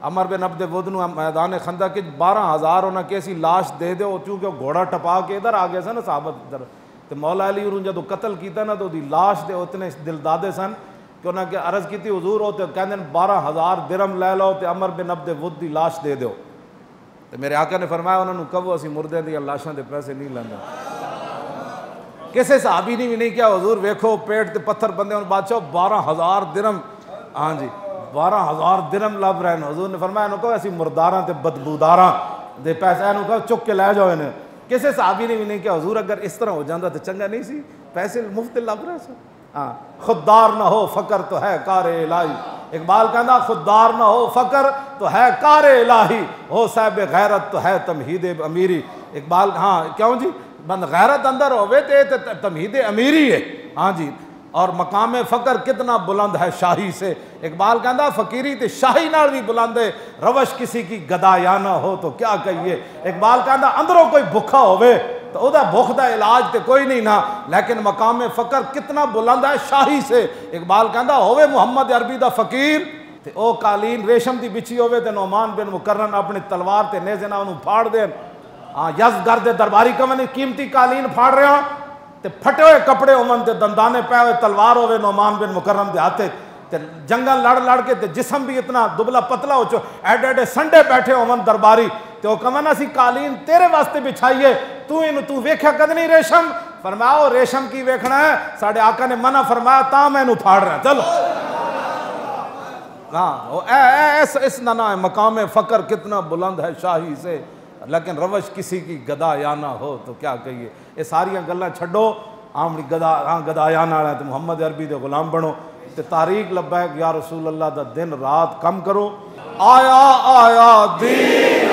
Umar bin Abdul with no میدان خندق کے 12,000 انہاں کیسی لاش دے دے چونکہ وہ گھوڑا ٹپا کے ادھر آ گئے سن نا صحابہ ادھر تے مولا علی انہوں جدو قتل کیتا نا تو دی لاش دے اتنے دل دادے سن کہ انہاں کہ عرض کیتی حضور ہوتے کہندے 12,000 درہم لے لو تے عمر بن عبد ود دی لاش دے دیو تے میرے آقا نے فرمایا انہوں نے کہو اسی مردے دی لاشاں دے پیسے نہیں لیندے کسے صحابی نے بھی نہیں کیا حضور ویکھو پیٹ تے پتھر بندے ان بادشاہ 12,000 درہم ہاں جی 12,000 درہم لب رہے ہیں حضور نے فرمایا انہوں کہو ایسی مرداراں تے بدبوداراں دے پیسے انہوں کہو چک کے لے جاؤ انہیں کسے صحابی نے بھی نہیں کیا حضور اگر اس طرح ہو جاندہ تو چنگا نہیں سی پیسے مفت لب رہے ہیں ہاں خوددار نہ ہو فقر تو ہے کار الہی اقبال کہنا خوددار نہ ہو فقر تو ہے کار الہی ہو صاحب غیرت تو ہے تمہید امیری اقبال ہاں کیوں جی بند غیرت اندر ہوئے تے تمہید امیری ہے ہاں جی اور مقام فقر کتنا بلند ہے شاہی سے اقبال کہندا فقیری تے شاہی نال بھی بلند ہے روش کسی کی گدایانہ ہو تو کیا کہیے اقبال کہندا اندروں کوئی بھکھا ہوئے تو او دا بھوک دا علاج تے کوئی نہیں نا لیکن مقام فقر کتنا بلند ہے شاہی سے اقبال کہندا ہوئے محمد عربی دا فقیر تے او قالین ریشم دی بچھی ہوئے تے نعمان بن مقرن اپنی تلوار تے نیزے نال انہوں پھاڑ دین ہاں یزگرد درباری کمن قیمتی قالین پھاڑ رہے ہوں تے پھٹے ہوئے کپڑے ہومن تے دندانے پہ ہوئے تلوار ہوئے نعمان بن مکرم دے ہاتھے تے جنگل لڑ لڑ کے تے جسم بھی اتنا دبلا پتلا ہو چو ایڈے ایڈے سنڈے بیٹھے ہومن درباری تے وہ کمن اسی قالین تیرے واسطے بچھائیے تو ویکھیا کد نہیں ریشم فرمایا ریشم کی ویکھنا ہے ساڑھے آقا نے منع فرمایا تا میں نو پھاڑ رہا چلو ہاں اس نہ مقام فقر کتنا بلند ہے شاہی سے لیکن روش کسی کی گدایانہ ہو تو کیا کہیے یہ ساریاں گلاں چھڈو آمڑی گدایانہ ہے تو محمد عربی دے غلام بنو تے تاریخ لبیک یا رسول اللہ دا دن رات کم کرو آیا آیا دین